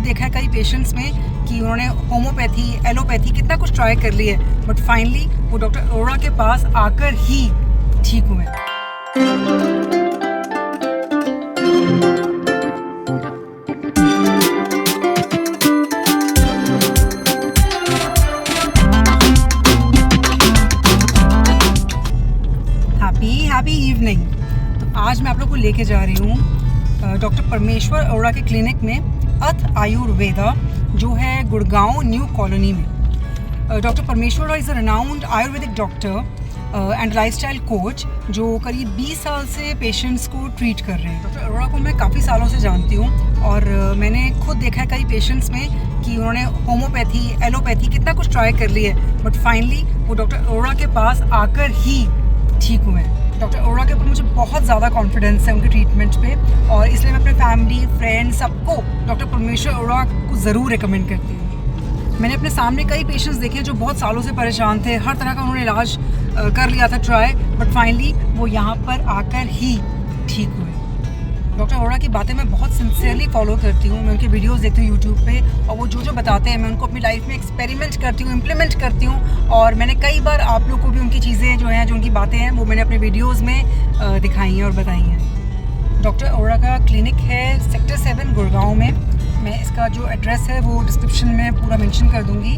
देखा है कई पेशेंट्स में कि उन्होंने होम्योपैथी, एलोपैथी कितना कुछ ट्राई कर ली है, बट फाइनली वो डॉक्टर अरोड़ा के पास आकर ही ठीक हुए। Happy evening. तो आज मैं आप लोग को लेके जा रही हूँ डॉक्टर परमेश्वर अरोड़ा के क्लिनिक में, अथ आयुर्वेदा, जो है गुड़गांव न्यू कॉलोनी में। डॉक्टर परमेश्वर is a renowned Ayurvedic doctor and lifestyle coach जो करीब 20 साल से पेशेंट्स को ट्रीट कर रहे हैं। डॉक्टर अरोड़ा को मैं काफ़ी सालों से जानती हूँ और मैंने खुद देखा है कई पेशेंट्स में कि उन्होंने होम्योपैथी, एलोपैथी कितना कुछ ट्राई कर ली है, बट फाइनली वो डॉक्टर अरोड़ा के पास आकर ही ठीक हुए हैं। डॉक्टर अरोड़ा के ऊपर मुझे बहुत ज़्यादा कॉन्फिडेंस है उनके ट्रीटमेंट पे, और इसलिए मैं अपने फैमिली, फ्रेंड्स, सबको डॉक्टर परमेश्वर अरोड़ा को ज़रूर रिकमेंड करती हूँ। मैंने अपने सामने कई पेशेंट्स देखे जो बहुत सालों से परेशान थे, हर तरह का उन्होंने इलाज कर लिया था ट्राई, बट फाइनली वो यहाँ पर आकर ही ठीक हुए। डॉक्टर अरोड़ा की बातें मैं बहुत सिंसियरली फॉलो करती हूँ, मैं उनके वीडियोस देखती हूँ यूट्यूब पे, और वो जो बताते हैं मैं उनको अपनी लाइफ में एक्सपेरिमेंट करती हूँ, इम्प्लीमेंट करती हूँ, और मैंने कई बार आप लोग को भी उनकी चीज़ें जो हैं, जो उनकी बातें हैं, वो मैंने अपने वीडियोज़ में दिखाई हैं और बताई हैं। डॉक्टर अरोड़ा का क्लिनिक है सेक्टर 7 गुड़गांव में। मैं इसका जो एड्रेस है वो डिस्क्रिप्शन में पूरा मेंशन कर दूँगी।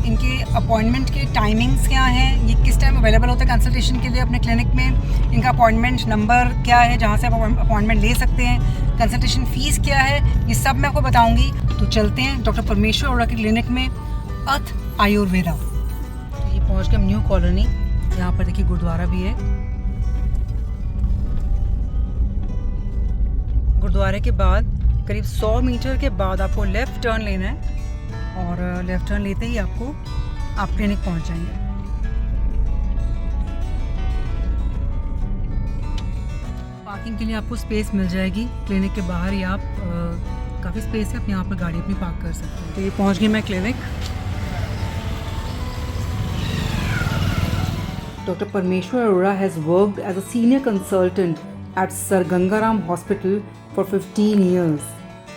इनके अपॉइंटमेंट के टाइमिंग्स क्या हैं, ये किस टाइम अवेलेबल होता है कंसल्टेशन के लिए अपने क्लिनिक में, इनका अपॉइंटमेंट नंबर क्या है जहाँ से आप अपॉइंटमेंट ले सकते हैं, कंसल्टेशन फ़ीस क्या है, ये सब मैं आपको बताऊँगी। तो चलते हैं डॉक्टर परमेश्वर अरोड़ा के क्लिनिक में, अथ आयुर्वेदा। तो ये पहुँच गए हम न्यू कॉलोनी। यहाँ पर देखिए गुरुद्वारा भी है। गुरुद्वारे के बाद करीब 100 मीटर के बाद आपको लेफ़्ट टर्न लेना है, और लेफ़्ट टर्न लेते ही आप क्लिनिक पहुंच जाएंगे। पार्किंग के लिए आपको स्पेस मिल जाएगी क्लिनिक के बाहर ही। आप काफ़ी स्पेस है, आप यहाँ पर गाड़ी अपनी पार्क कर सकते हैं। तो ये पहुंच गई मैं clinic. Doctor Parmeshwar Arora has worked as a senior consultant at Sir Gangaram Hospital for 15 years,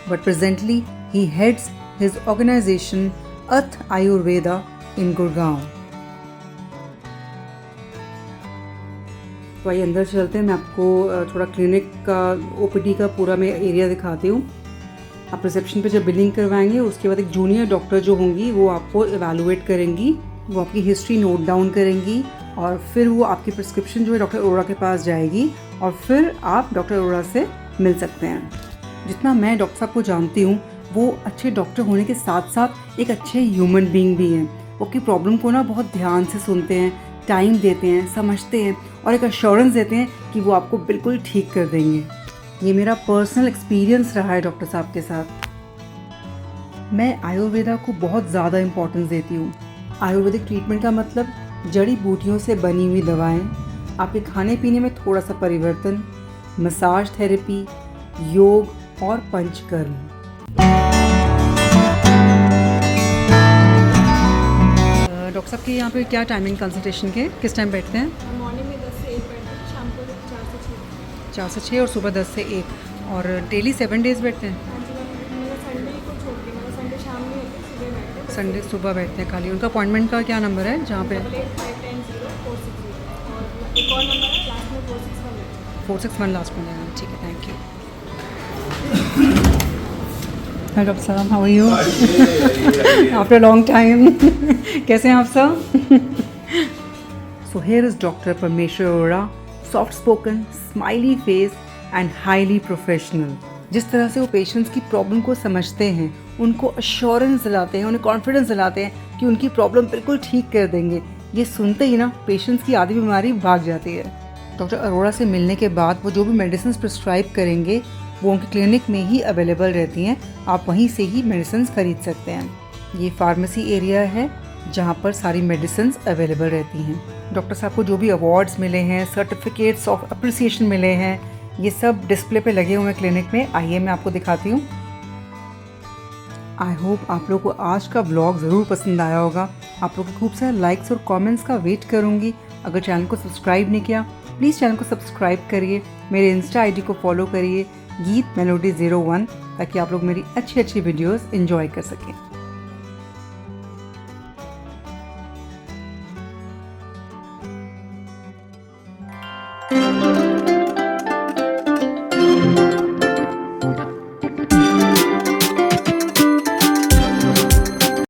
but presently he heads his organization Ath Ayurveda in Gurgaon. तो आइए अंदर चलते हैं, मैं आपको थोड़ा क्लिनिक का ओपीडी का पूरा मैं एरिया दिखाती हूँ। आप रिसेप्शन पे जब बिलिंग करवाएंगे उसके बाद एक जूनियर डॉक्टर जो होंगी वो आपको एवेलुएट करेंगी, वो आपकी हिस्ट्री नोट डाउन करेंगी, और फिर वो आपकी प्रिस्क्रिप्शन जो है डॉक्टर अरोड़ा के पास जाएगी, और फिर आप डॉक्टर अरोड़ा से मिल सकते हैं। जितना मैं डॉक्टर साहब को जानती हूँ, वो अच्छे डॉक्टर होने के साथ साथ एक अच्छे ह्यूमन बीइंग भी हैं। वो की प्रॉब्लम को ना बहुत ध्यान से सुनते हैं, टाइम देते हैं, समझते हैं, और एक अश्योरेंस देते हैं कि वो आपको बिल्कुल ठीक कर देंगे। ये मेरा पर्सनल एक्सपीरियंस रहा है डॉक्टर साहब के साथ। मैं आयुर्वेदा को बहुत ज़्यादा इम्पोर्टेंस देती हूँ। आयुर्वेदिक ट्रीटमेंट का मतलब जड़ी बूटियों से बनी हुई दवाएं, आपके खाने पीने में थोड़ा सा परिवर्तन, मसाज थेरेपी, योग और पंचकर्म। डॉक्टर साहब के यहाँ पे क्या टाइमिंग कंसल्टेशन के, किस टाइम बैठते हैं? मॉर्निंग में 10 से 1 बैठते हैं, शाम को 4 से 6। 4 से 6 और सुबह 10 से 1, और डेली 7 डेज़ बैठते हैं? हाँ जी, मतलब संडे को छोड़ के, मतलब संडे शाम में होते हैं, सुबह बैठते हैं। संडे सुबह बैठते हैं खाली। उनका अपॉइंटमेंट का क्या नंबर है जहाँ पे? 885110 और एक और नंबर है लास्ट में 461 461 लास्ट में लेना। ठीक है, थैंक यू। हाय डॉक्टर साहब, how are you? After long time. कैसे हैं आप सब? So here is doctor Parmeshwar Arora, soft spoken, smiley face and highly professional. जिस तरह से वो पेशेंट्स की प्रॉब्लम को समझते हैं, उनको अश्योरेंस दिलाते हैं, उन्हें कॉन्फिडेंस दिलाते हैं कि उनकी प्रॉब्लम बिल्कुल ठीक कर देंगे, ये सुनते ही ना पेशेंट्स की आधी बीमारी भाग जाती है। डॉक्टर अरोड़ा से मिलने के बाद वो जो भी मेडिसिन प्रिस्क्राइब करेंगे वो उनके क्लिनिक में ही अवेलेबल रहती हैं, आप वहीं से ही मेडिसिन खरीद सकते हैं। ये फार्मेसी एरिया है जहाँ पर सारी मेडिसिन अवेलेबल रहती हैं। डॉक्टर साहब को जो भी अवार्ड्स मिले हैं, सर्टिफिकेट्स ऑफ अप्रिसिएशन मिले हैं, ये सब डिस्प्ले पे लगे हुए हैं क्लिनिक में। आइए मैं आपको दिखाती हूँ। आई होप आप लोगों को आज का व्लॉग ज़रूर पसंद आया होगा। आप लोगों के खूब सारे लाइक्स और कमेंट्स का वेट करूँगी। अगर चैनल को सब्सक्राइब नहीं किया, प्लीज़ चैनल को सब्सक्राइब करिए, मेरे इंस्टा आईडी को फॉलो करिए, गीत मेलोडी 01 ताकि आप लोग मेरी अच्छी अच्छी वीडियोस एंजॉय कर सकें।